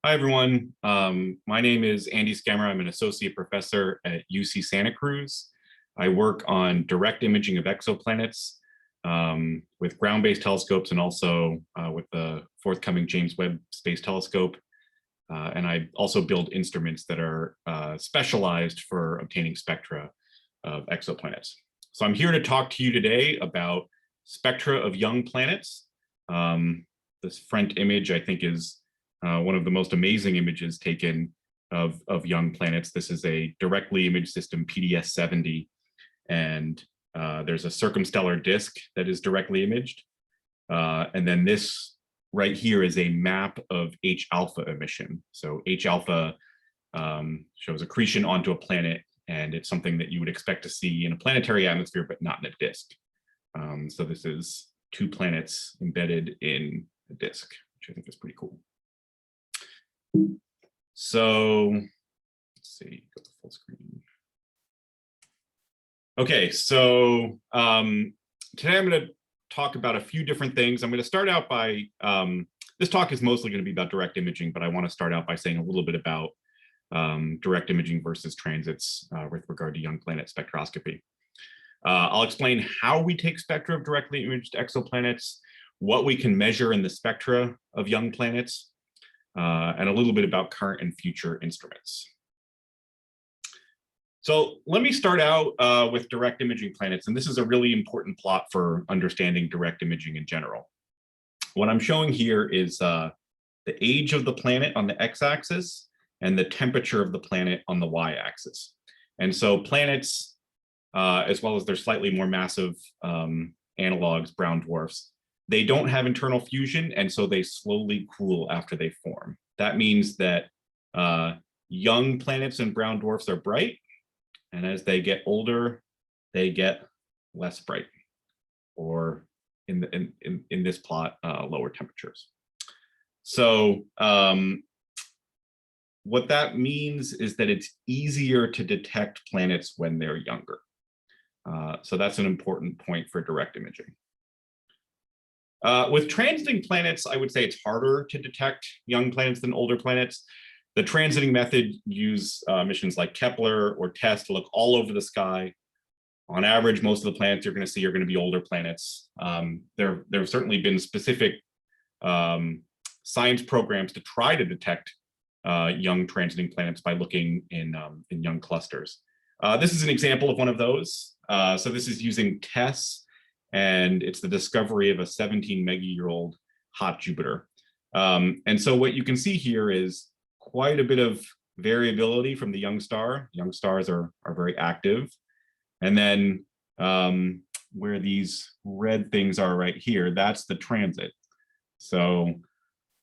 Hi, everyone. My name is Andy Skemer. I'm an associate professor at UC Santa Cruz. I work on direct imaging of exoplanets with ground-based telescopes and also with the forthcoming James Webb Space Telescope. And I also build instruments that are specialized for obtaining spectra of exoplanets. So I'm here to talk to you today about spectra of young planets. This front image, I think, is one of the most amazing images taken of young planets. This is a directly imaged system, PDS-70, and there's a circumstellar disk that is directly imaged. And then this right here is a map of H-alpha emission. So H-alpha shows accretion onto a planet, and it's something that you would expect to see in a planetary atmosphere, but not in a disk. So this is two planets embedded in a disk, which I think is pretty cool. So let's see, go to full screen. Okay, so today I'm going to talk about a few different things. I'm going to start out by, this talk is mostly going to be about direct imaging, but I want to start out by saying a little bit about direct imaging versus transits with regard to young planet spectroscopy. I'll explain how we take spectra of directly imaged exoplanets, what we can measure in the spectra of young planets, and a little bit about current and future instruments. So let me start out with direct imaging planets, and this is a really important plot for understanding direct imaging in general. What I'm showing here is the age of the planet on the x-axis and the temperature of the planet on the y-axis. And so planets, as well as their slightly more massive analogs, brown dwarfs, they don't have internal fusion, and so they slowly cool after they form. That means that young planets and brown dwarfs are bright, and as they get older, they get less bright, or in this plot, lower temperatures. So what that means is that it's easier to detect planets when they're younger. So that's an important point for direct imaging. With transiting planets, I would say it's harder to detect young planets than older planets. The transiting method use missions like Kepler or TESS to look all over the sky. On average, most of the planets you're going to see are going to be older planets. There have certainly been specific science programs to try to detect young transiting planets by looking in young clusters. This is an example of one of those. So this is using TESS, and it's the discovery of a 17-mega-year-old hot Jupiter. And so what you can see here is quite a bit of variability from the young star. Young stars are very active. And then where these red things are right here, that's the transit. So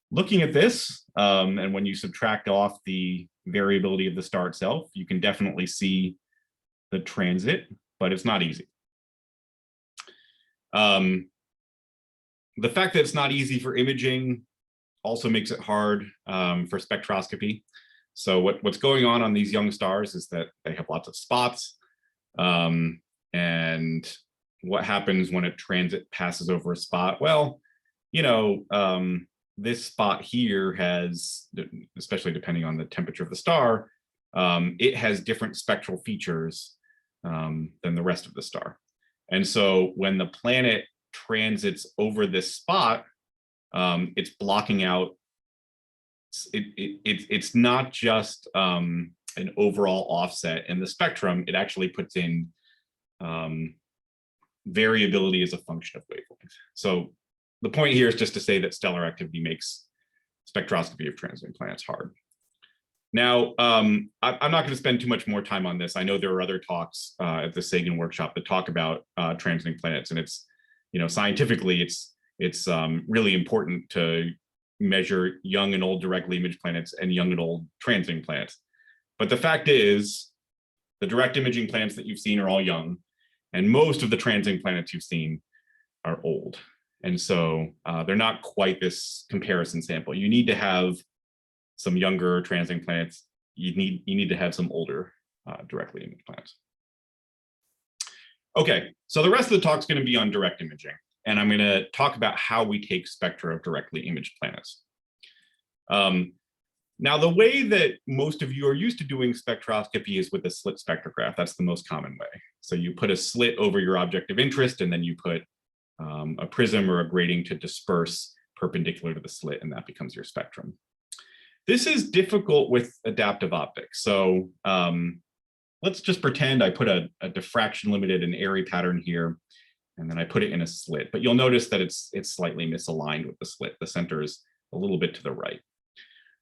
looking at this, and when you subtract off the variability of the star itself, you can definitely see the transit, but it's not easy. The fact that it's not easy for imaging also makes it hard for spectroscopy. So what's going on these young stars is that they have lots of spots. And what happens when a transit passes over a spot? Well, you know, this spot here has, especially depending on the temperature of the star, it has different spectral features than the rest of the star. And so when the planet transits over this spot, it's blocking out, it's not just an overall offset in the spectrum, it actually puts in variability as a function of wavelength. So the point here is just to say that stellar activity makes spectroscopy of transiting planets hard. Now, I'm not going to spend too much more time on this. I know there are other talks at the Sagan workshop that talk about transiting planets, and it's, you know, scientifically, it's really important to measure young and old directly imaged planets and young and old transiting planets. But the fact is, the direct imaging planets that you've seen are all young, and most of the transiting planets you've seen are old. And so they're not quite this comparison sample. You need to have some younger transiting planets. You need to have some older directly imaged planets. Okay, so the rest of the talk is going to be on direct imaging, and I'm going to talk about how we take spectra of directly imaged planets. Now, the way that most of you are used to doing spectroscopy is with a slit spectrograph. That's the most common way. So you put a slit over your object of interest, and then you put a prism or a grating to disperse perpendicular to the slit, and that becomes your spectrum. This is difficult with adaptive optics. So let's just pretend I put a diffraction limited and Airy pattern here, and then I put it in a slit. But you'll notice that it's slightly misaligned with the slit. The center is a little bit to the right.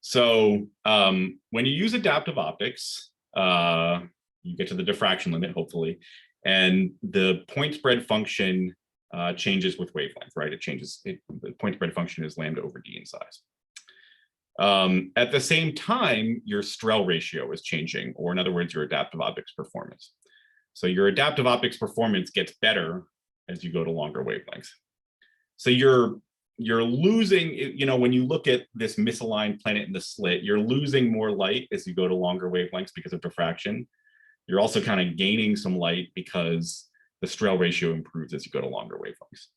So when you use adaptive optics, you get to the diffraction limit, hopefully, and the point spread function changes with wavelength, right? It changes, the point spread function is lambda over d in size. At the same time, your Strel ratio is changing, or in other words, your adaptive optics performance. So your adaptive optics performance gets better as you go to longer wavelengths. So you're losing, when you look at this misaligned planet in the slit, you're losing more light as you go to longer wavelengths because of diffraction. You're also kind of gaining some light because the Strel ratio improves as you go to longer wavelengths.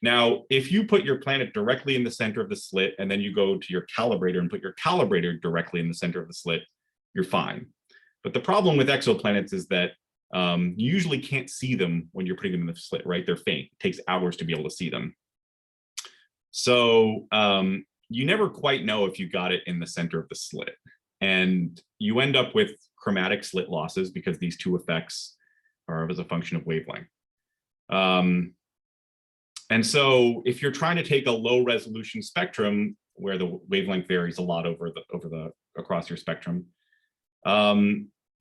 Now, if you put your planet directly in the center of the slit, and then you go to your calibrator and put your calibrator directly in the center of the slit, you're fine. But the problem with exoplanets is that you usually can't see them when you're putting them in the slit, right? They're faint. It takes hours to be able to see them. So you never quite know if you got it in the center of the slit. And you end up with chromatic slit losses because these two effects are as a function of wavelength. And so if you're trying to take a low resolution spectrum where the wavelength varies a lot across your spectrum,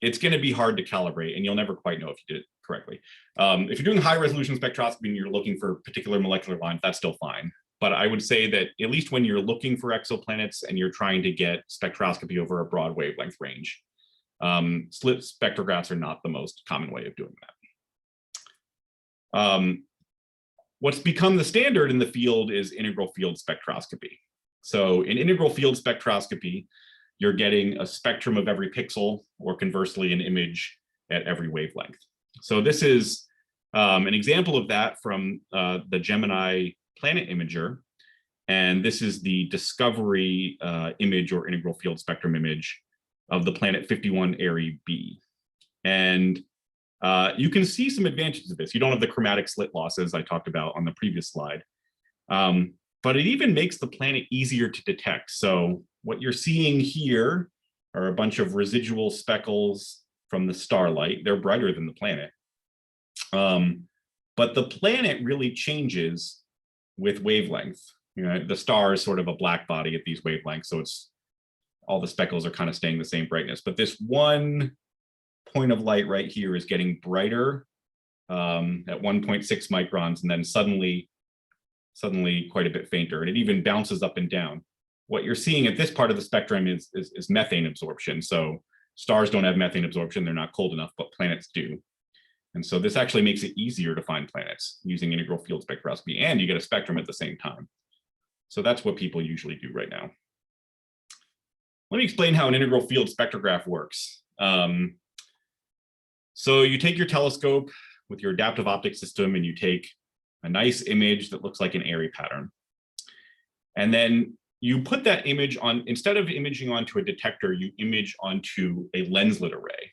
it's going to be hard to calibrate, and you'll never quite know if you did it correctly. If you're doing high resolution spectroscopy and you're looking for particular molecular lines, that's still fine. But I would say that at least when you're looking for exoplanets and you're trying to get spectroscopy over a broad wavelength range, slit spectrographs are not the most common way of doing that. What's become the standard in the field is integral field spectroscopy. So in integral field spectroscopy, you're getting a spectrum of every pixel, or conversely, an image at every wavelength. So this is an example of that from the Gemini planet imager. And this is the discovery image or integral field spectrum image of the planet 51 Airy B. And you can see some advantages of this. You don't have the chromatic slit losses I talked about on the previous slide. But it even makes the planet easier to detect. So what you're seeing here are a bunch of residual speckles from the starlight. They're brighter than the planet. But the planet really changes with wavelength. The star is sort of a black body at these wavelengths, so it's all the speckles are kind of staying the same brightness. But this one point of light right here is getting brighter at 1.6 microns, and then suddenly quite a bit fainter, and it even bounces up and down. What you're seeing at this part of the spectrum is methane absorption. So stars don't have methane absorption, they're not cold enough, but planets do. And so this actually makes it easier to find planets using integral field spectroscopy, and you get a spectrum at the same time. So that's what people usually do right now. Let me explain how an integral field spectrograph works. So you take your telescope with your adaptive optics system, and you take a nice image that looks like an Airy pattern. And then you put that image on, instead of imaging onto a detector, you image onto a lenslet array.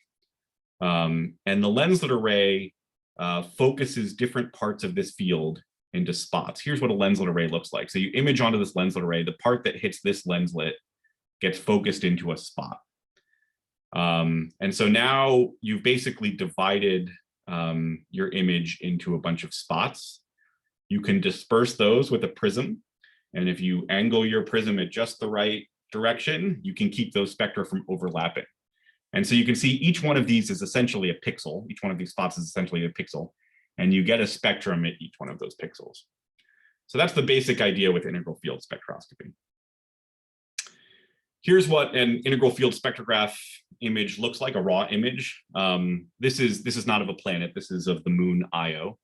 And the lenslet array focuses different parts of this field into spots. Here's what a lenslet array looks like. So you image onto this lenslet array, the part that hits this lenslet gets focused into a spot. And so now you've basically divided your image into a bunch of spots. You can disperse those with a prism. And if you angle your prism at just the right direction, you can keep those spectra from overlapping. And so you can see each one of these is essentially a pixel. Each one of these spots is essentially a pixel. And you get a spectrum at each one of those pixels. So that's the basic idea with integral field spectroscopy. Here's what an integral field spectrograph image looks like, a raw image. This is not of a planet. This is of the moon Io.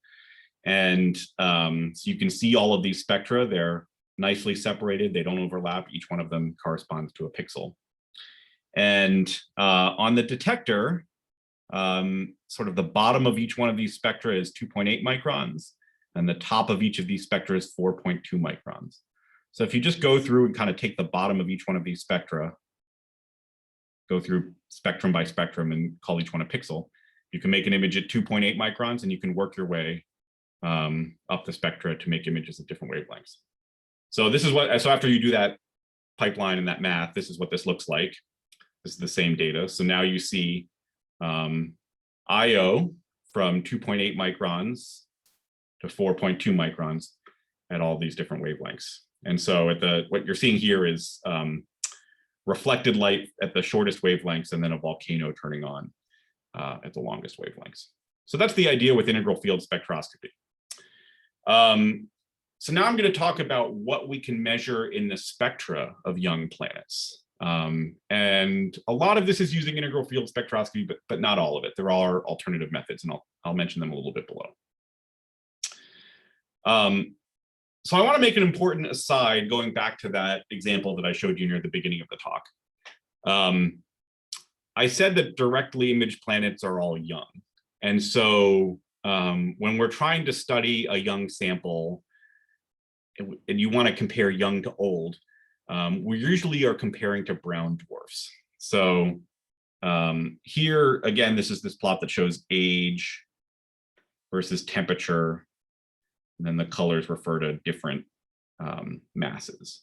And so you can see all of these spectra. They're nicely separated. They don't overlap. Each one of them corresponds to a pixel. And on the detector, sort of the bottom of each one of these spectra is 2.8 microns, and the top of each of these spectra is 4.2 microns. So if you just go through and kind of take the bottom of each one of these spectra, go through spectrum by spectrum and call each one a pixel. You can make an image at 2.8 microns, and you can work your way up the spectra to make images at different wavelengths. So this is what, so after you do that pipeline and that math, this is what this looks like. This is the same data. So now you see IO from 2.8 microns to 4.2 microns at all these different wavelengths. And so what you're seeing here is reflected light at the shortest wavelengths, and then a volcano turning on at the longest wavelengths. So that's the idea with integral field spectroscopy. So now I'm going to talk about what we can measure in the spectra of young planets. And a lot of this is using integral field spectroscopy, but not all of it. There are alternative methods, and I'll mention them a little bit below. So I want to make an important aside going back to that example that I showed you near the beginning of the talk. I said that directly imaged planets are all young. And so when we're trying to study a young sample and you want to compare young to old, we usually are comparing to brown dwarfs. So here, again, this is this plot that shows age versus temperature. And then the colors refer to different masses.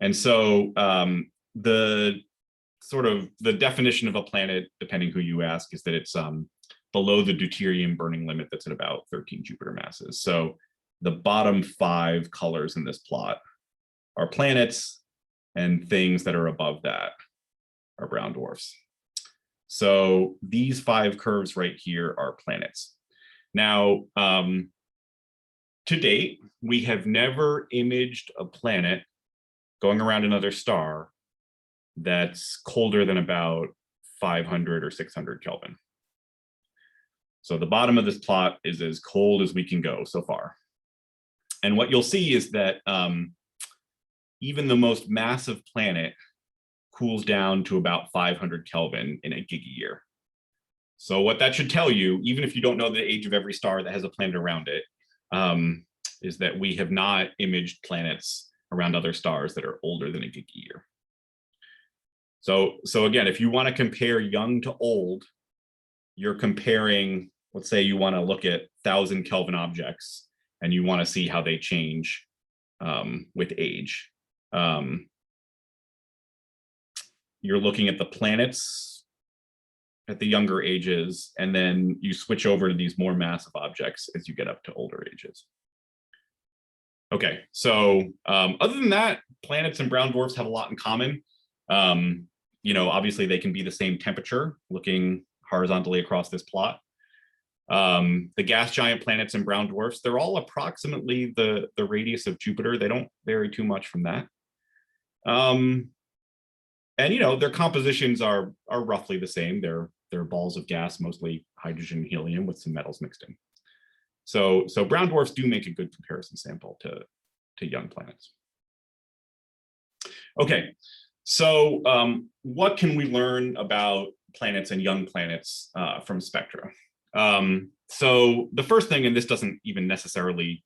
And so the definition of a planet, depending who you ask, is that it's below the deuterium burning limit that's at about 13 Jupiter masses. So the bottom 5 colors in this plot are planets, and things that are above that are brown dwarfs. So these 5 curves right here are planets. Now, to date, we have never imaged a planet going around another star that's colder than about 500 or 600 Kelvin. So the bottom of this plot is as cold as we can go so far. And what you'll see is that even the most massive planet cools down to about 500 Kelvin in a gigayear. So what that should tell you, even if you don't know the age of every star that has a planet around it, is that we have not imaged planets around other stars that are older than a gigayear. So again, if you want to compare young to old, you're comparing, let's say you want to look at 1,000 Kelvin objects and you want to see how they change with age. You're looking at the planets at the younger ages, and then you switch over to these more massive objects as you get up to older ages. Okay, so other than that, planets and brown dwarfs have a lot in common. Obviously they can be the same temperature, looking horizontally across this plot. The gas giant planets and brown dwarfs, they're all approximately the radius of Jupiter. They don't vary too much from that. And their compositions are roughly the same. They're balls of gas, mostly hydrogen and helium with some metals mixed in. So brown dwarfs do make a good comparison sample to young planets. Okay, so what can we learn about planets and young planets from spectra? So the first thing, and this doesn't even necessarily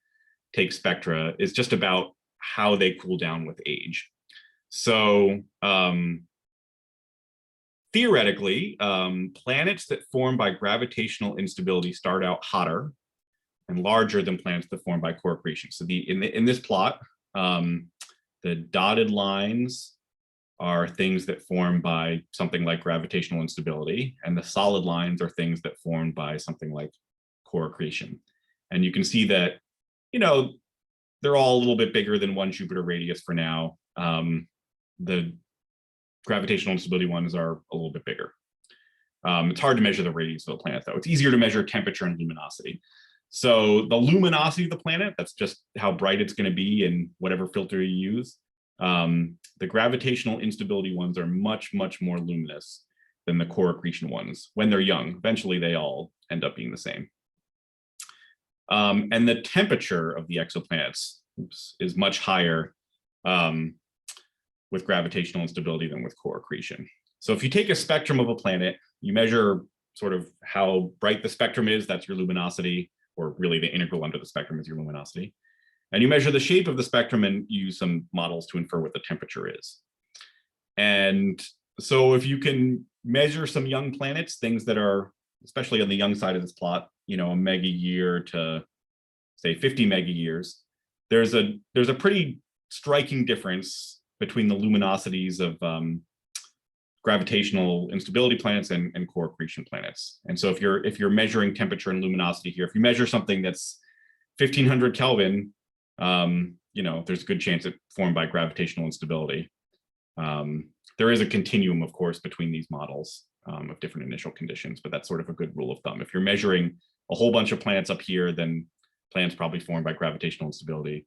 take spectra, is just about how they cool down with age. So theoretically, planets that form by gravitational instability start out hotter and larger than planets that form by core accretion. So in this plot, the dotted lines are things that form by something like gravitational instability, and the solid lines are things that form by something like core accretion. And you can see that, they're all a little bit bigger than 1 Jupiter radius for now. The gravitational instability ones are a little bit bigger. It's hard to measure the radius of the planet, though. It's easier to measure temperature and luminosity. So the luminosity of the planet, that's just how bright it's going to be in whatever filter you use. The gravitational instability ones are much, much more luminous than the core accretion ones when they're young. Eventually, they all end up being the same. And the temperature of the exoplanets is much higher with gravitational instability than with core accretion. So if you take a spectrum of a planet, you measure sort of how bright the spectrum is, that's your luminosity, or really the integral under the spectrum is your luminosity. And you measure the shape of the spectrum and use some models to infer what the temperature is. And So if you can measure some young planets, things that are, especially on the young side of this plot, you know, a mega year to say 50 mega years, there's a pretty striking difference between the luminosities of gravitational instability planets and core accretion planets. And so if you're measuring temperature and luminosity here, if you measure something that's 1500 Kelvin, you know, there's a good chance it's formed by gravitational instability. There is a continuum, of course, between these models of different initial conditions, but that's sort of a good rule of thumb. If you're measuring a whole bunch of planets up here, then planets probably formed by gravitational instability.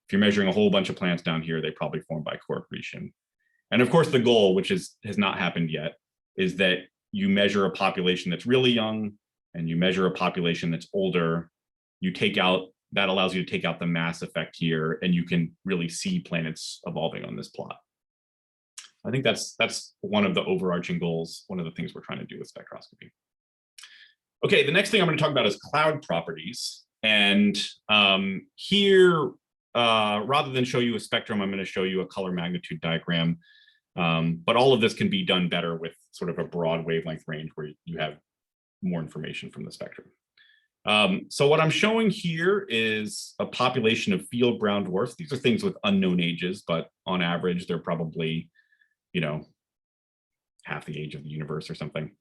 If you're measuring a whole bunch of planets down here, they probably formed by core accretion. And of course, the goal, which has not happened yet, is that you measure a population that's really young and you measure a population that's older. That allows you to take out the mass effect here, and you can really see planets evolving on this plot. I think that's one of the overarching goals, one of the things we're trying to do with spectroscopy. Okay, the next thing I'm going to talk about is cloud properties. And here, rather than show you a spectrum, I'm going to show you a color magnitude diagram. But all of this can be done better with sort of a broad wavelength range where you have more information from the spectrum. So what I'm showing here is a population of field brown dwarfs. These are things with unknown ages, but on average, they're probably, you know, half the age of the universe or something.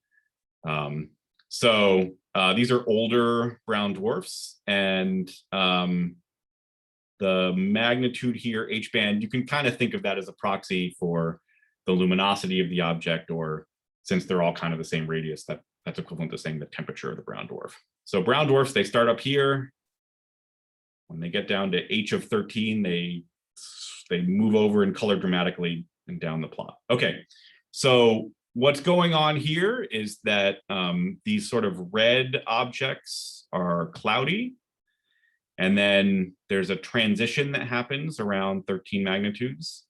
So these are older brown dwarfs, and the magnitude here, H band, you can kind of think of that as a proxy for the luminosity of the object, or since they're all kind of the same radius, that's equivalent to saying the temperature of the brown dwarf. So brown dwarfs, they start up here. When they get down to H of 13, they move over and color dramatically and down the plot. Okay, so what's going on here is that these sort of red objects are cloudy, and then there's a transition that happens around 13 magnitudes,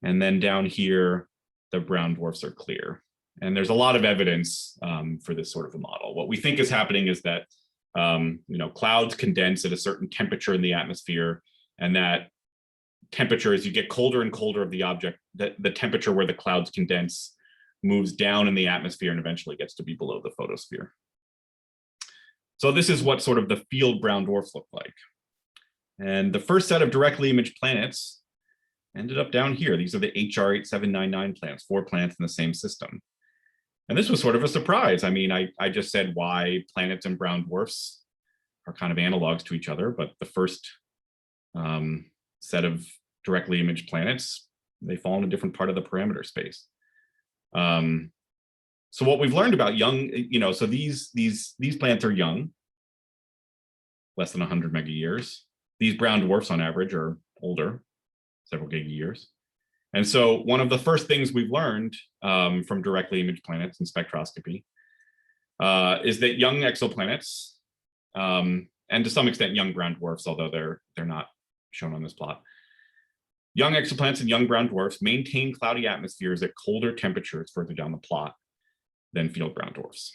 and then down here, the brown dwarfs are clear. And there's a lot of evidence for this sort of a model. What we think is happening is that you know, clouds condense at a certain temperature in the atmosphere, and that temperature, as you get colder and colder of the object, the temperature where the clouds condense moves down in the atmosphere and eventually gets to be below the photosphere. So this is what sort of the field brown dwarfs look like. And the first set of directly imaged planets ended up down here. These are the HR 8799 planets, 4 planets in the same system. And this was sort of a surprise. I mean, I just said why planets and brown dwarfs are kind of analogs to each other, but the first set of directly imaged planets, they fall in a different part of the parameter space. So what we've learned about young, you know, so these planets are young, less than 100 mega years. These brown dwarfs on average are older, several giga years. And so one of the first things we've learned from directly imaged planets in spectroscopy is that young exoplanets, and to some extent young brown dwarfs, although they're not shown on this plot, young exoplanets and young brown dwarfs maintain cloudy atmospheres at colder temperatures further down the plot than field brown dwarfs.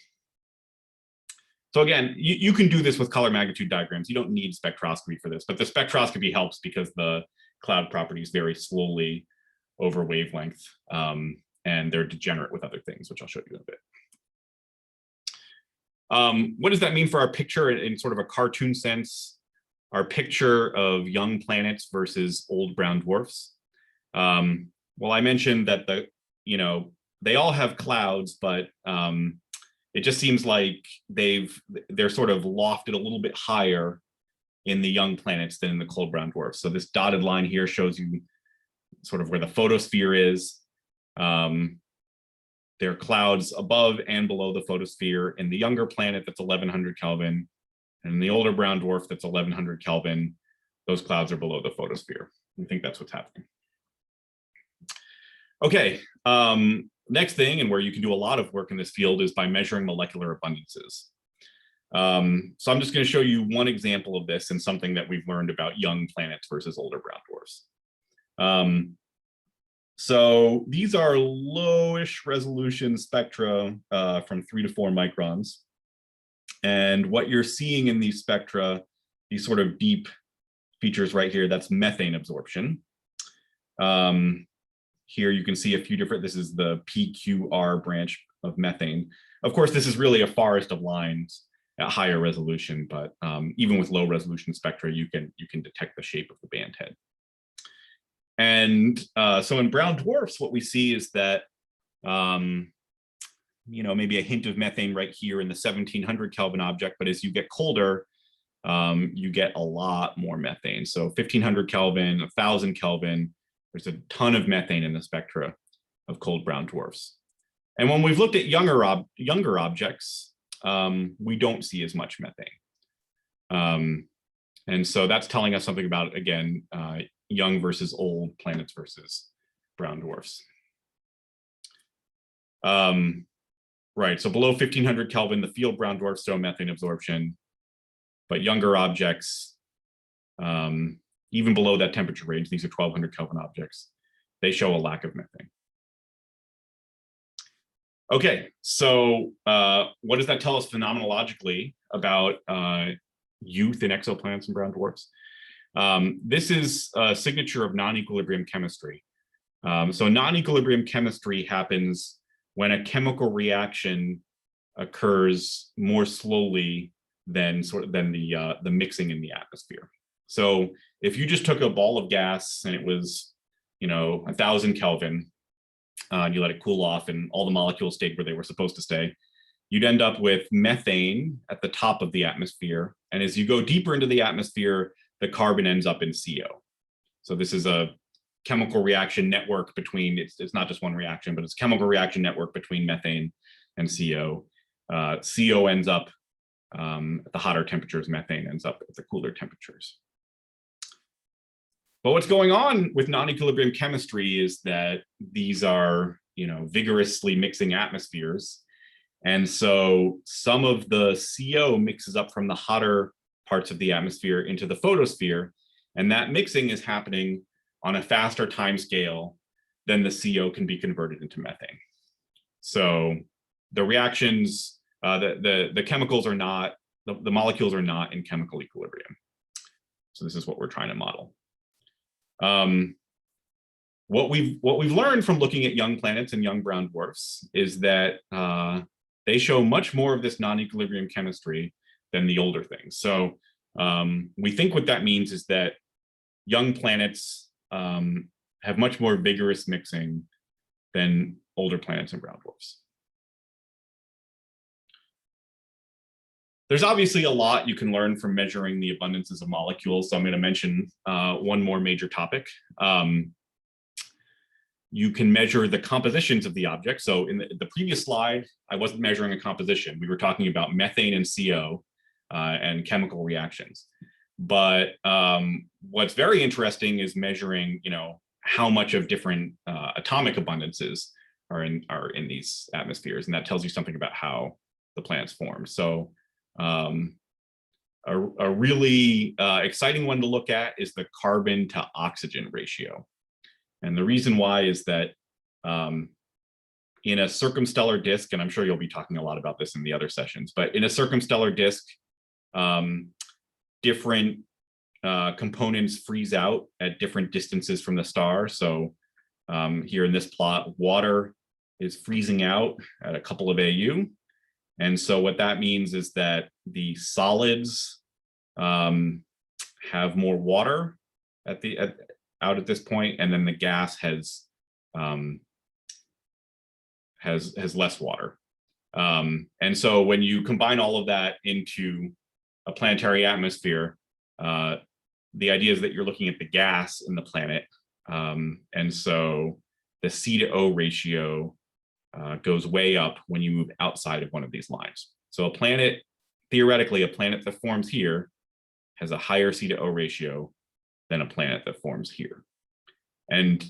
So again, you can do this with color magnitude diagrams. You don't need spectroscopy for this, but the spectroscopy helps because the cloud properties vary slowly over wavelength, and they're degenerate with other things, which I'll show you in a bit. What does that mean for our picture in sort of a cartoon sense? Our picture of young planets versus old brown dwarfs. Well, I mentioned that they all have clouds, but it just seems like they're sort of lofted a little bit higher in the young planets than in the cold brown dwarfs. So this dotted line here shows you sort of where the photosphere is. There are clouds above and below the photosphere. In the younger planet, that's 1100 Kelvin. And in the older brown dwarf, that's 1100 Kelvin. Those clouds are below the photosphere. We think that's what's happening. Okay, next thing, and where you can do a lot of work in this field, is by measuring molecular abundances. So I'm just going to show you one example of this and something that we've learned about young planets versus older brown dwarfs. So these are lowish resolution spectra from 3 to 4 microns. And what you're seeing in these spectra, these sort of deep features right here, that's methane absorption. Here you can see a few different, this is the PQR branch of methane. Of course, this is really a forest of lines at higher resolution, but even with low resolution spectra, you can detect the shape of the band head. And so in brown dwarfs, what we see is that, maybe a hint of methane right here in the 1700 Kelvin object, but as you get colder, you get a lot more methane. So 1500 Kelvin, 1000 Kelvin, there's a ton of methane in the spectra of cold brown dwarfs. And when we've looked at younger objects, we don't see as much methane. And so that's telling us something about, again, young versus old planets versus brown dwarfs. Right, so below 1500 Kelvin, the field brown dwarfs show methane absorption, but younger objects, even below that temperature range, these are 1200 Kelvin objects, they show a lack of methane. Okay, so what does that tell us phenomenologically about youth in exoplanets and brown dwarfs? This is a signature of non-equilibrium chemistry. So non-equilibrium chemistry happens when a chemical reaction occurs more slowly than the mixing in the atmosphere. So if you just took a ball of gas and it was, 1000 Kelvin, and you let it cool off and all the molecules stayed where they were supposed to stay, you'd end up with methane at the top of the atmosphere. And as you go deeper into the atmosphere, the carbon ends up in CO. So this is a chemical reaction network between, it's not just one reaction, but it's a chemical reaction network between methane and CO. CO ends up at the hotter temperatures, methane ends up at the cooler temperatures. But what's going on with non-equilibrium chemistry is that these are, vigorously mixing atmospheres. And so some of the CO mixes up from the hotter parts of the atmosphere into the photosphere. And that mixing is happening on a faster time scale than the CO can be converted into methane. So the reactions, the chemicals are not, the molecules are not in chemical equilibrium. So this is what we're trying to model. What we've learned from looking at young planets and young brown dwarfs is that they show much more of this non-equilibrium chemistry than the older things. So we think what that means is that young planets have much more vigorous mixing than older planets and brown dwarfs. There's obviously a lot you can learn from measuring the abundances of molecules. So I'm going to mention one more major topic. You can measure the compositions of the object. So in the previous slide, I wasn't measuring a composition. We were talking about methane and CO and chemical reactions. But what's very interesting is measuring, how much of different atomic abundances are in these atmospheres, and that tells you something about how the planets form. So a really exciting one to look at is the carbon to oxygen ratio. And the reason why is that in a circumstellar disk, and I'm sure you'll be talking a lot about this in the other sessions, but in a circumstellar disk, different components freeze out at different distances from the star. So here in this plot, water is freezing out at a couple of AU. And so what that means is that the solids have more water out at this point, and then the gas has less water. And so when you combine all of that into a planetary atmosphere, the idea is that you're looking at the gas in the planet. And so the C to O ratio goes way up when you move outside of one of these lines. So a planet, theoretically, a planet that forms here has a higher C to O ratio than a planet that forms here. And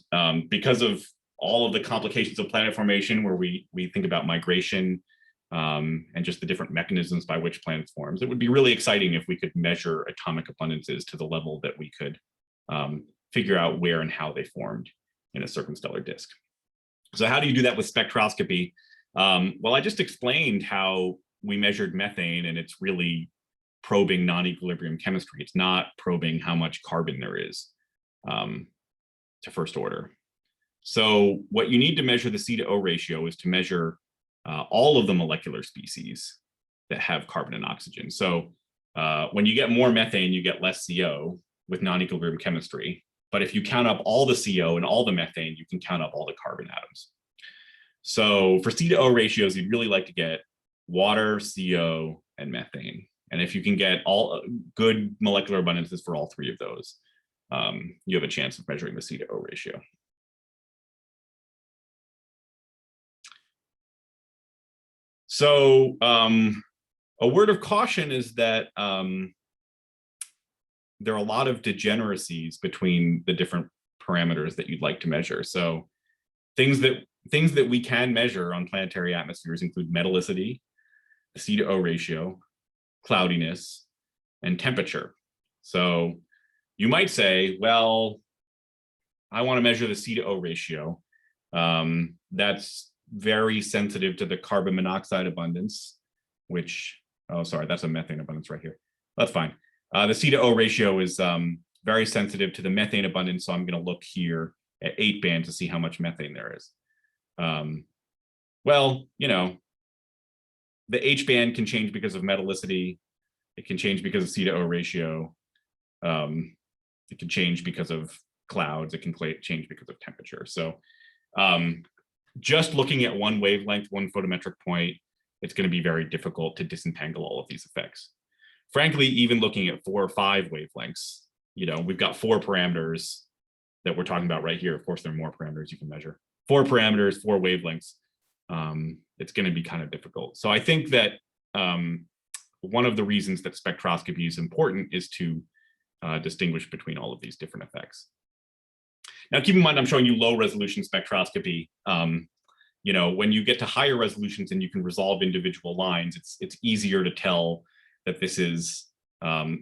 because of all of the complications of planet formation, where we think about migration and just the different mechanisms by which planets forms, it would be really exciting if we could measure atomic abundances to the level that we could figure out where and how they formed in a circumstellar disk. So how do you do that with spectroscopy? Well, I just explained how we measured methane, and it's really probing non-equilibrium chemistry. It's not probing how much carbon there is to first order. So what you need to measure the C to O ratio is to measure all of the molecular species that have carbon and oxygen. So when you get more methane, you get less CO with non-equilibrium chemistry. But if you count up all the CO and all the methane, you can count up all the carbon atoms. So for C to O ratios, you'd really like to get water, CO, and methane. And if you can get all good molecular abundances for all three of those, you have a chance of measuring the C to O ratio. So a word of caution is that there are a lot of degeneracies between the different parameters that you'd like to measure. So things that we can measure on planetary atmospheres include metallicity, the C to O ratio, cloudiness, and temperature. So you might say, well, I want to measure the C to O ratio. That's very sensitive to the carbon monoxide abundance, which, oh, sorry, that's a methane abundance right here. That's fine. The C to O ratio is very sensitive to the methane abundance, so I'm going to look here at 8 band to see how much methane there is. Well, you know, the H band can change because of metallicity. It can change because of C to O ratio. It can change because of clouds. It can change because of temperature. So just looking at one wavelength, one photometric point, it's going to be very difficult to disentangle all of these effects. Frankly, even looking at 4 or 5 wavelengths, you know, we've got 4 parameters that we're talking about right here. Of course, there are more parameters you can measure. 4 parameters, 4 wavelengths. It's going to be kind of difficult. So I think that one of the reasons that spectroscopy is important is to distinguish between all of these different effects. Now, keep in mind, I'm showing you low resolution spectroscopy. You know, when you get to higher resolutions and you can resolve individual lines, it's easier to tell that this is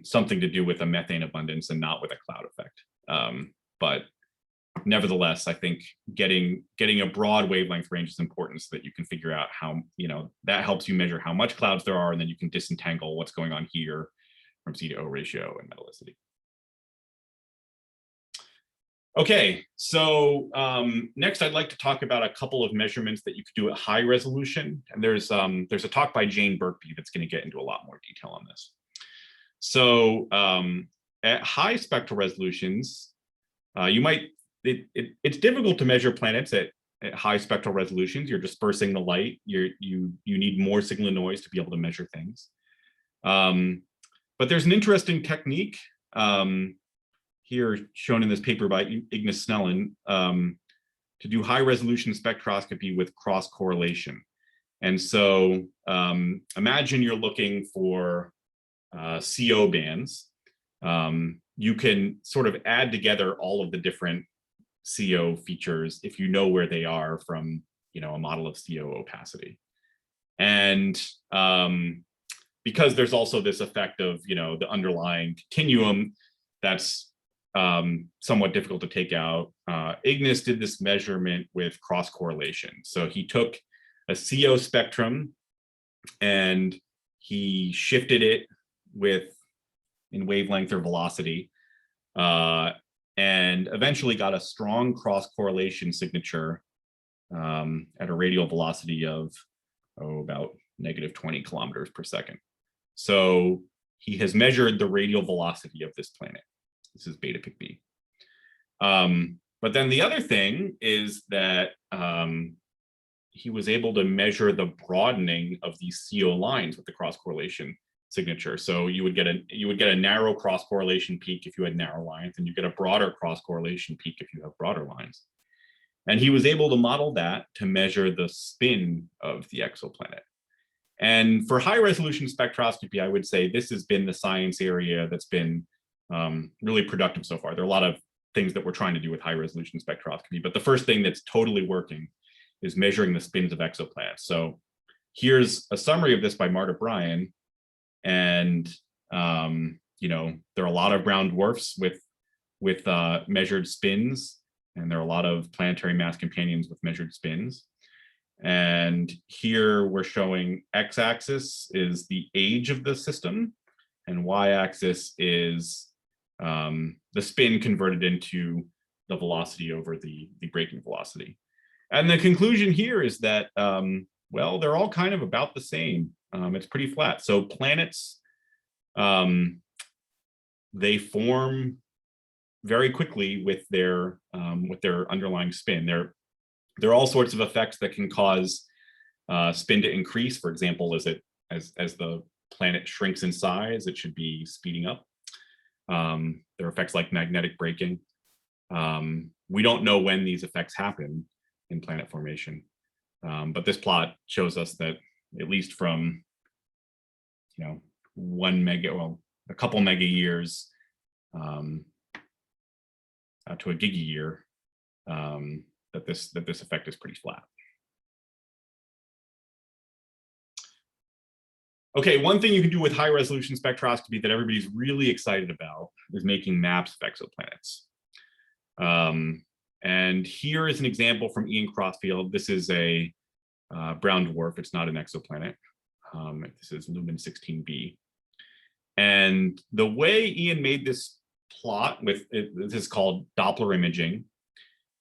something to do with a methane abundance and not with a cloud effect. But nevertheless, I think getting a broad wavelength range is important so that you can figure out how, you know, that helps you measure how much clouds there are, and then you can disentangle what's going on here from C to O ratio and metallicity. Okay, so next I'd like to talk about a couple of measurements that you could do at high resolution. And there's a talk by Jane Birkby that's going to get into a lot more detail on this. So at high spectral resolutions, it's difficult to measure planets at high spectral resolutions. You're dispersing the light. You need more signal and noise to be able to measure things. But there's an interesting technique here shown in this paper by Ignace Snellen to do high resolution spectroscopy with cross correlation. And so imagine you're looking for CO bands. You can sort of add together all of the different CO features if you know where they are from, you know, a model of CO opacity. And because there's also this effect of, you know, the underlying continuum that's somewhat difficult to take out. Ignace did this measurement with cross correlation. So he took a CO spectrum and he shifted it in wavelength or velocity, and eventually got a strong cross correlation signature at a radial velocity of about -20 kilometers per second. So he has measured the radial velocity of this planet. This is beta pic B. But then the other thing is that he was able to measure the broadening of these CO lines with the cross correlation signature. So you would get a narrow cross correlation peak if you had narrow lines, and you get a broader cross correlation peak if you have broader lines. And he was able to model that to measure the spin of the exoplanet. And for high resolution spectroscopy, I would say this has been the science area that's been really productive so far. There are a lot of things that we're trying to do with high resolution spectroscopy, but the first thing that's totally working is measuring the spins of exoplanets. So here's a summary of this by Marta Bryan. And you know, there are a lot of brown dwarfs with measured spins, and there are a lot of planetary mass companions with measured spins. And here we're showing x-axis is the age of the system, and y-axis is the spin converted into the velocity over the breaking velocity. And the conclusion here is that, well, they're all kind of about the same. It's pretty flat. So planets, they form very quickly with their underlying spin. There are all sorts of effects that can cause spin to increase. For example, as the planet shrinks in size, it should be speeding up. There are effects like magnetic braking. We don't know when these effects happen in planet formation, but this plot shows us that at least from a couple mega years to a giga year, that this effect is pretty flat. Okay, one thing you can do with high resolution spectroscopy that everybody's really excited about is making maps of exoplanets. And here is an example from Ian Crossfield. This is a brown dwarf. It's not an exoplanet. This is Lumen 16b. And the way Ian made this plot this is called Doppler imaging.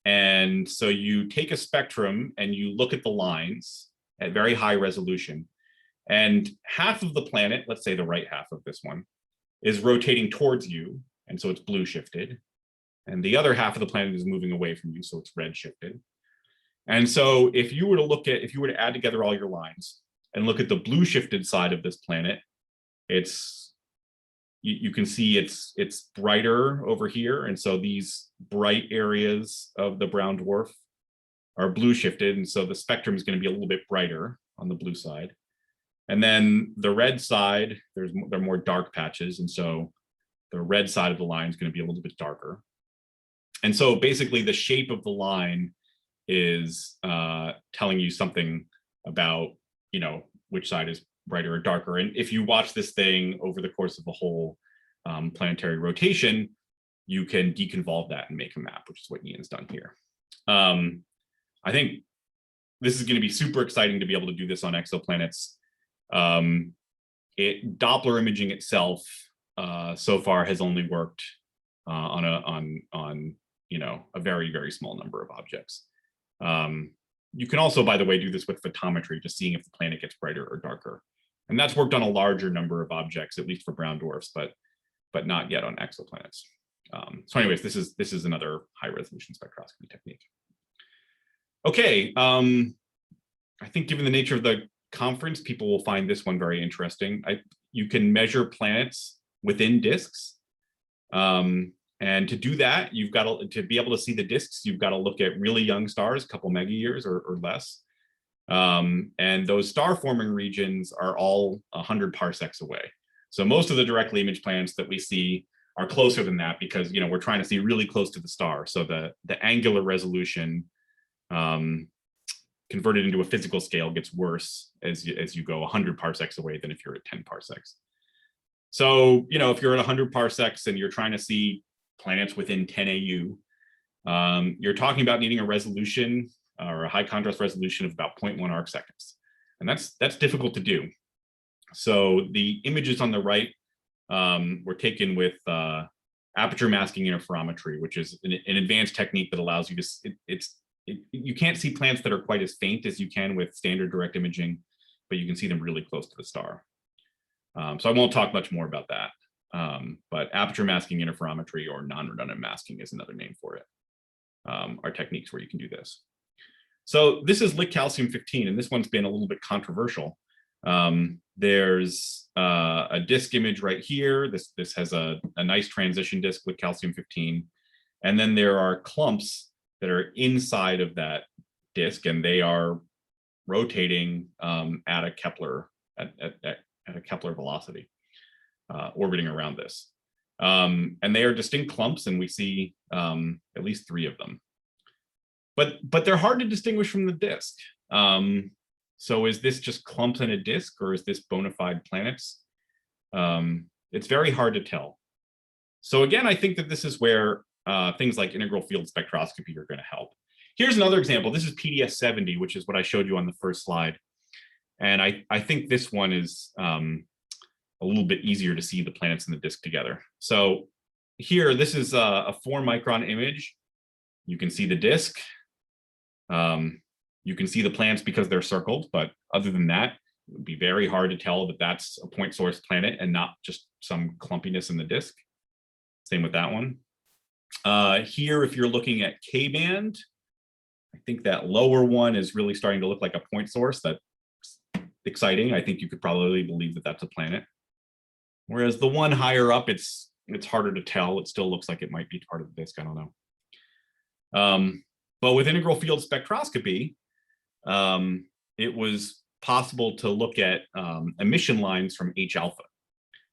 And so you take a spectrum and you look at the lines at very high resolution. And half of the planet, let's say the right half of this one, is rotating towards you. And so it's blue shifted. And the other half of the planet is moving away from you, so it's red shifted. And so if you were to add together all your lines and look at the blue shifted side of this planet, you can see it's brighter over here. And so these bright areas of the brown dwarf are blue shifted. And so the spectrum is going to be a little bit brighter on the blue side. And then the red side, there are more dark patches. And so the red side of the line is going to be a little bit darker. And so basically the shape of the line is telling you something about, which side is brighter or darker. And if you watch this thing over the course of the whole planetary rotation, you can deconvolve that and make a map, which is what Ian's done here. I think this is going to be super exciting to be able to do this on exoplanets. Doppler imaging itself so far has only worked on a very, very small number of objects. You can also, by the way, do this with photometry, just seeing if the planet gets brighter or darker. And that's worked on a larger number of objects, at least for brown dwarfs, but not yet on exoplanets. So anyways, this is another high resolution spectroscopy technique. Okay, I think given the nature of the conference, people will find this one very interesting. You can measure planets within disks. And to do that, you've got to be able to see the disks, you've got to look at really young stars, a couple mega years or less. And those star forming regions are all 100 parsecs away. So most of the directly imaged planets that we see are closer than that because we're trying to see really close to the star. So the angular resolution converted into a physical scale gets worse as you go 100 parsecs away than if you're at 10 parsecs. So if you're at 100 parsecs and you're trying to see planets within 10 AU, you're talking about needing a resolution or a high contrast resolution of about 0.1 arc seconds. And that's difficult to do. So the images on the right were taken with aperture masking interferometry, which is an advanced technique that allows you to, you can't see planets that are quite as faint as you can with standard direct imaging, but you can see them really close to the star. So I won't talk much more about that. But aperture masking interferometry or non-redundant masking is another name for it, are techniques where you can do this. So this is Lit calcium-15, and this one's been a little bit controversial. There's a disk image right here. This has a nice transition disk with calcium-15. And then there are clumps that are inside of that disk, and they are rotating at a Kepler velocity, orbiting around this. And they are distinct clumps, and we see at least 3 of them. But they're hard to distinguish from the disk. So is this just clumps in a disk, or is this bona fide planets? It's very hard to tell. So again, I think that this is where things like integral field spectroscopy are going to help. Here's another example. This is PDS 70, which is what I showed you on the first slide. And I think this one is a little bit easier to see the planets in the disk together. So here, this is a 4 micron image You can see the disk. You can see the planets because they're circled, but other than that, it would be very hard to tell that that's a point source planet and not just some clumpiness in the disk. Same with that one. Here, if you're looking at K-band, I think that lower one is really starting to look like a point source. That's exciting. I think you could probably believe that that's a planet. Whereas the one higher up, it's harder to tell. It still looks like it might be part of the disk. I don't know. But with integral field spectroscopy, it was possible to look at emission lines from H alpha.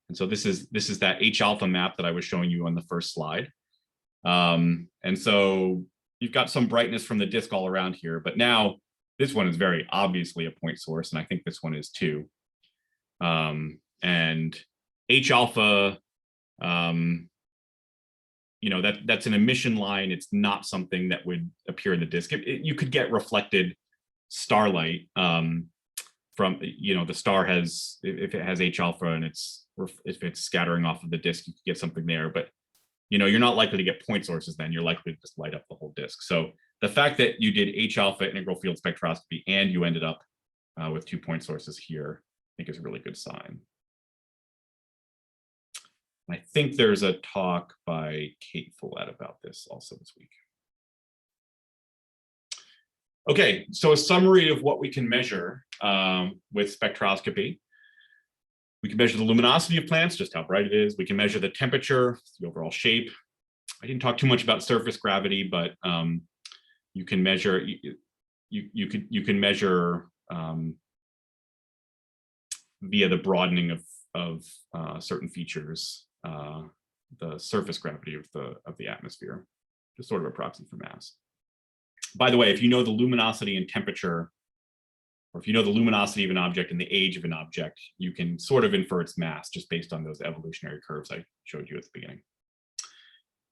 And so this is that H alpha map that I was showing you on the first slide. And so you've got some brightness from the disk all around here, but now this one is very obviously a point source, and I think this one is too. And H alpha, you know, that's an emission line. It's not something that would appear in the disk. You could get reflected starlight from, you know, the star has, if it has H alpha and if it's scattering off of the disk, you could get something there. But, you know, you're not likely to get point sources then. You're likely to just light up the whole disk. So the fact that you did H alpha integral field spectroscopy and you ended up with 2 point sources here, I think is a really good sign. I think there's a talk by Kate Follett about this also this week. Okay, so a summary of what we can measure with spectroscopy. We can measure the luminosity of planets, just how bright it is. We can measure the temperature, the overall shape. I didn't talk too much about surface gravity, but you can measure you can measure via the broadening of certain features the surface gravity of the atmosphere, just sort of a proxy for mass. By the way, if you know the luminosity and temperature, or if you know the luminosity of an object and the age of an object, you can sort of infer its mass just based on those evolutionary curves I showed you at the beginning.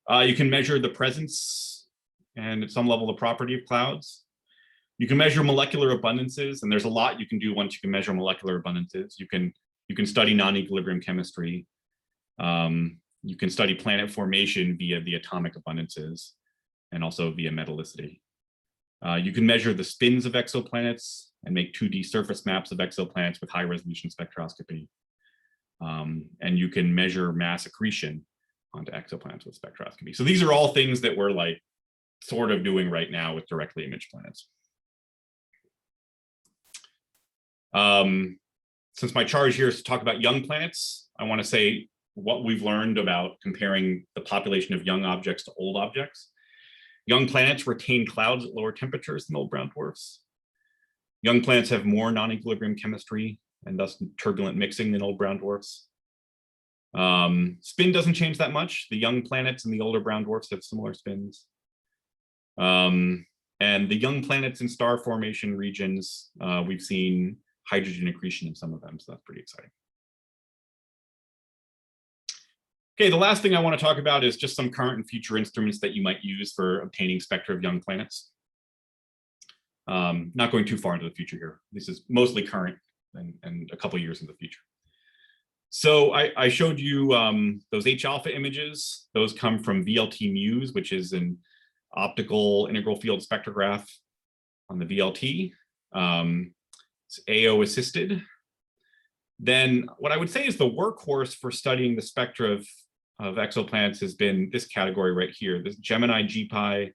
You can measure the presence and at some level the property of clouds. You can measure molecular abundances, and there's a lot you can do once you can measure molecular abundances. You can study non-equilibrium chemistry. You can study planet formation via the atomic abundances and also via metallicity. You can measure the spins of exoplanets and make 2D surface maps of exoplanets with high resolution spectroscopy. And you can measure mass accretion onto exoplanets with spectroscopy. So these are all things that we're like sort of doing right now with directly imaged planets. Since my charge here is to talk about young planets, I want to say what we've learned about comparing the population of young objects to old objects. Young planets retain clouds at lower temperatures than old brown dwarfs. Young planets have more non-equilibrium chemistry and thus turbulent mixing than old brown dwarfs. Spin doesn't change that much. The young planets and the older brown dwarfs have similar spins. And the young planets in star formation regions, we've seen hydrogen accretion in some of them, so that's pretty exciting. Okay, the last thing I want to talk about is just some current and future instruments that you might use for obtaining spectra of young planets. Not going too far into the future here. This is mostly current and a couple of years in the future. So I showed you those H alpha images. Those come from VLT Muse, which is an optical integral field spectrograph on the VLT. It's AO assisted. Then what I would say is the workhorse for studying the spectra of exoplanets has been this category right here, this Gemini GPi,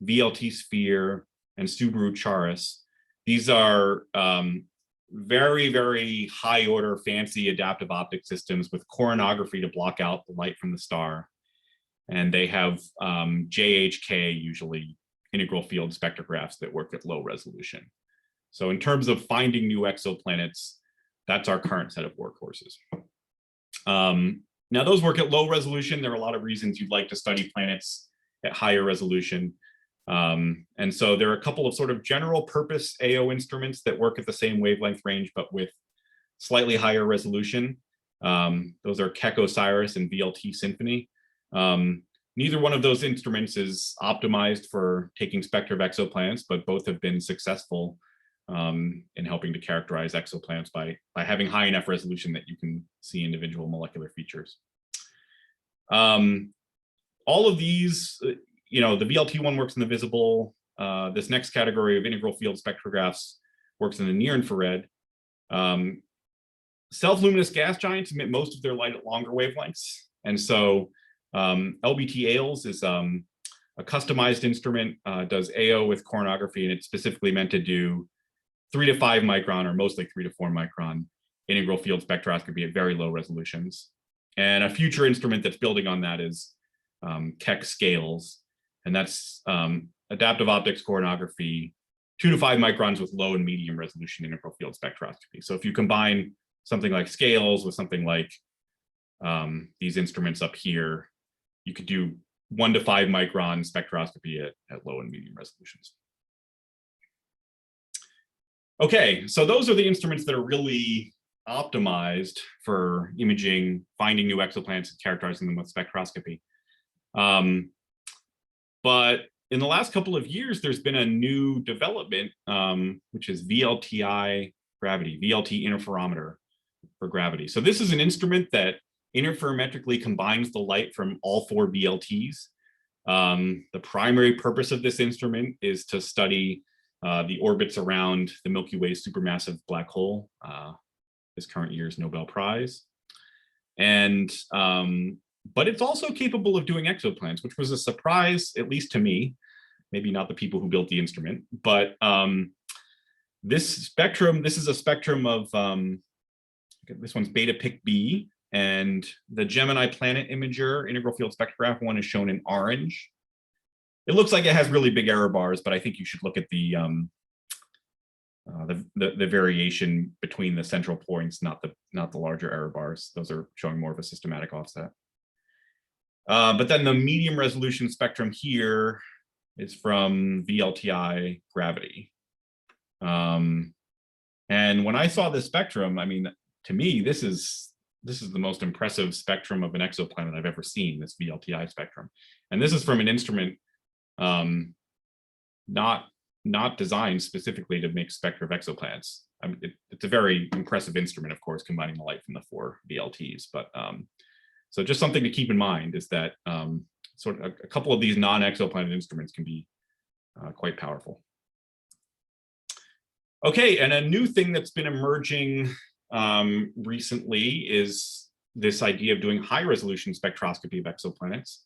VLT Sphere, and Subaru Charis. These are very, very high order, fancy adaptive optic systems with coronography to block out the light from the star. And they have JHK, usually integral field spectrographs that work at low resolution. So in terms of finding new exoplanets, that's our current set of workhorses. Now those work at low resolution. There are a lot of reasons you'd like to study planets at higher resolution. And so there are a couple of sort of general purpose AO instruments that work at the same wavelength range, but with slightly higher resolution. Those are Keck Osiris and VLT Symphony. Neither one of those instruments is optimized for taking spectra of exoplanets, but both have been successful in helping to characterize exoplanets by having high enough resolution that you can see individual molecular features. All of these, you know, the VLT one works in the visible. This next category of integral field spectrographs works in the near infrared. Self-luminous gas giants emit most of their light at longer wavelengths. And so LBT ALES is a customized instrument, does AO with coronography, and it's specifically meant to do 3 to 5 micron, or mostly 3 to 4 micron integral field spectroscopy at very low resolutions. And a future instrument that's building on that is Keck scales, and that's adaptive optics coronography, 2 to 5 microns with low and medium resolution integral field spectroscopy. So if you combine something like scales with something like these instruments up here, you could do 1 to 5 micron spectroscopy at low and medium resolutions. Okay, so those are the instruments that are really optimized for imaging, finding new exoplanets and characterizing them with spectroscopy. But in the last couple of years, there's been a new development, which is VLTI gravity, VLT interferometer for gravity. So this is an instrument that interferometrically combines the light from all 4 VLTs. The primary purpose of this instrument is to study the orbits around the Milky Way's supermassive black hole, this current year's Nobel Prize. And but it's also capable of doing exoplanets, which was a surprise, at least to me, maybe not the people who built the instrument. But this spectrum, this is a spectrum of, this one's beta pic B, and the Gemini planet imager integral field spectrograph one is shown in orange. It looks like it has really big error bars, but I think you should look at the variation between the central points, not the larger error bars. Those are showing more of a systematic offset. But then the medium resolution spectrum here is from VLTI gravity. And when I saw this spectrum, I mean, to me, this is the most impressive spectrum of an exoplanet I've ever seen, this VLTI spectrum. And this is from an instrument not designed specifically to make spectra of exoplanets. I mean, it's a very impressive instrument, of course, combining the light from the 4 VLTs. But so just something to keep in mind is that sort of a couple of these non-exoplanet instruments can be quite powerful. Okay, and a new thing that's been emerging recently is this idea of doing high-resolution spectroscopy of exoplanets.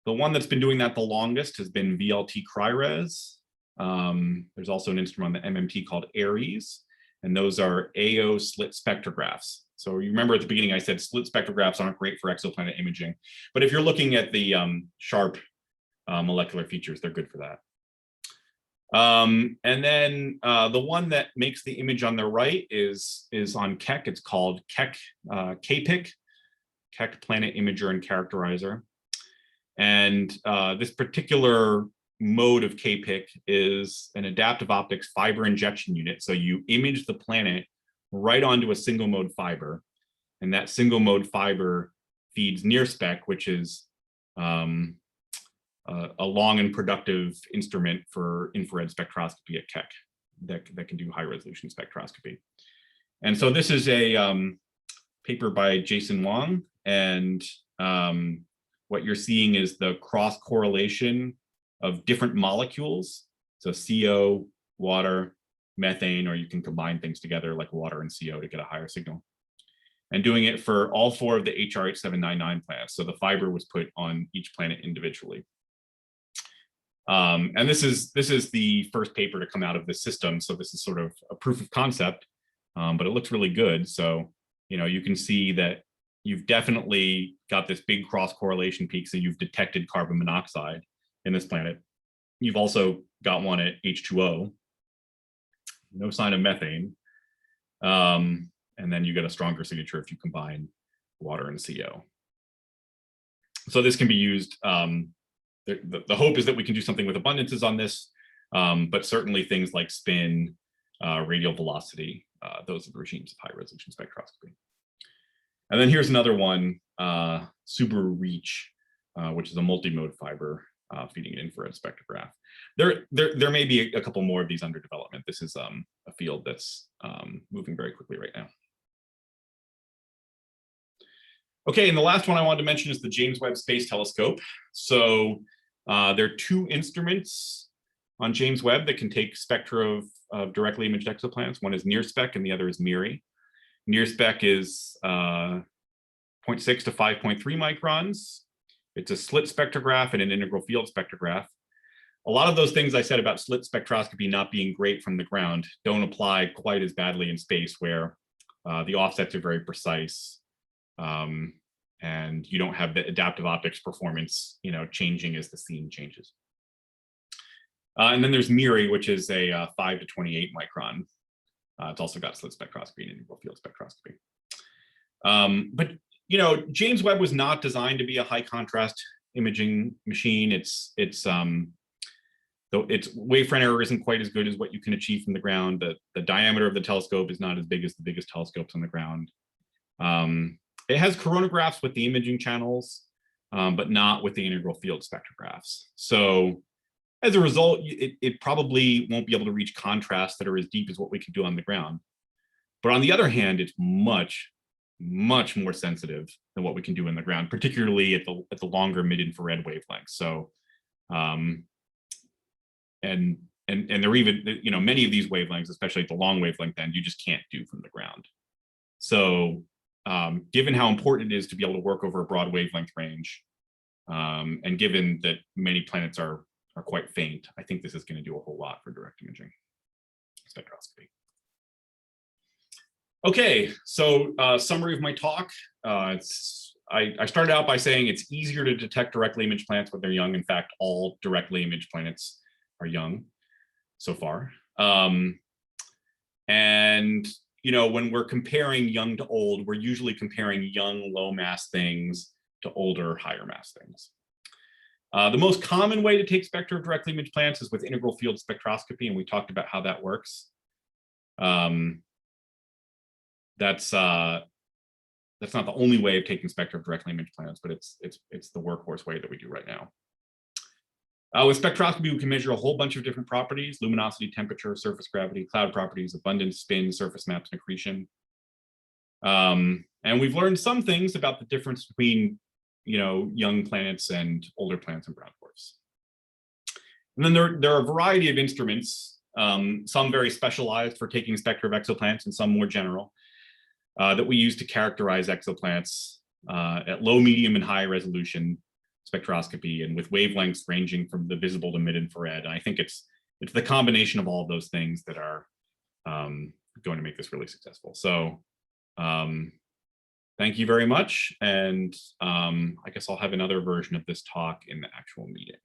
The one that's been doing that the longest has been VLT CRIRES. There's also an instrument on the MMT called ARES, and those are AO slit spectrographs. So you remember at the beginning I said slit spectrographs aren't great for exoplanet imaging, but if you're looking at the sharp molecular features, they're good for that. And then the one that makes the image on the right is on Keck. It's called Keck KPIC, Keck Planet Imager and Characterizer. And this particular mode of KPIC is an adaptive optics fiber injection unit. So you image the planet right onto a single mode fiber, and that single mode fiber feeds near spec, which is a long and productive instrument for infrared spectroscopy at Keck that can do high resolution spectroscopy. And so this is a paper by Jason Wang, and what you're seeing is the cross correlation of different molecules. So CO, water, methane, or you can combine things together like water and CO to get a higher signal. And doing it for all 4 of the HR8799 planets. So the fiber was put on each planet individually. And this is the first paper to come out of this system. So this is sort of a proof of concept, but it looks really good. So, you know, you can see that you've definitely got this big cross correlation peak. So you've detected carbon monoxide in this planet. You've also got one at H2O, no sign of methane. And then you get a stronger signature if you combine water and CO. So this can be used, the hope is that we can do something with abundances on this, but certainly things like spin, radial velocity, those are regimes of high resolution spectroscopy. And then here's another one, Subaru Reach, which is a multi-mode fiber feeding an infrared spectrograph. There may be a couple more of these under development. This is a field that's moving very quickly right now. Okay, and the last one I wanted to mention is the James Webb Space Telescope. So there are two instruments on James Webb that can take spectra of directly imaged exoplanets. One is NIRSpec and the other is MIRI. NIRSpec is 0.6 to 5.3 microns. It's a slit spectrograph and an integral field spectrograph. A lot of those things I said about slit spectroscopy not being great from the ground don't apply quite as badly in space, where the offsets are very precise. And you don't have the adaptive optics performance, changing as the scene changes. And then there's MIRI, which is a 5 to 28 micron. It's also got slit spectroscopy and integral field spectroscopy. But James Webb was not designed to be a high contrast imaging machine. Though its wavefront error isn't quite as good as what you can achieve from the ground. The diameter of the telescope is not as big as the biggest telescopes on the ground. It has coronagraphs with the imaging channels, but not with the integral field spectrographs. So as a result, it probably won't be able to reach contrasts that are as deep as what we can do on the ground. But on the other hand, it's much, much more sensitive than what we can do in the ground, particularly at the longer mid-infrared wavelengths. So, and there are even, many of these wavelengths, especially at the long wavelength end, you just can't do from the ground. So given how important it is to be able to work over a broad wavelength range, and given that many planets are quite faint, I think this is going to do a whole lot for direct imaging spectroscopy. Okay, so summary of my talk. I started out by saying it's easier to detect directly imaged planets when they're young. In fact, all directly imaged planets are young so far. And when we're comparing young to old, we're usually comparing young, low mass things to older, higher mass things. The most common way to take spectra of directly imaged planets is with integral field spectroscopy, and we talked about how that works. That's not the only way of taking spectra of directly imaged planets, but it's the workhorse way that we do right now. With spectroscopy, we can measure a whole bunch of different properties: luminosity, temperature, surface gravity, cloud properties, abundance, spin, surface maps, and accretion. And we've learned some things about the difference between young planets and older planets and brown dwarfs. And then there are a variety of instruments, some very specialized for taking spectra of exoplanets and some more general, that we use to characterize exoplanets at low, medium, and high resolution spectroscopy, and with wavelengths ranging from the visible to mid-infrared. And I think it's the combination of all of those things that are going to make this really successful. So thank you very much. And I guess I'll have another version of this talk in the actual meeting.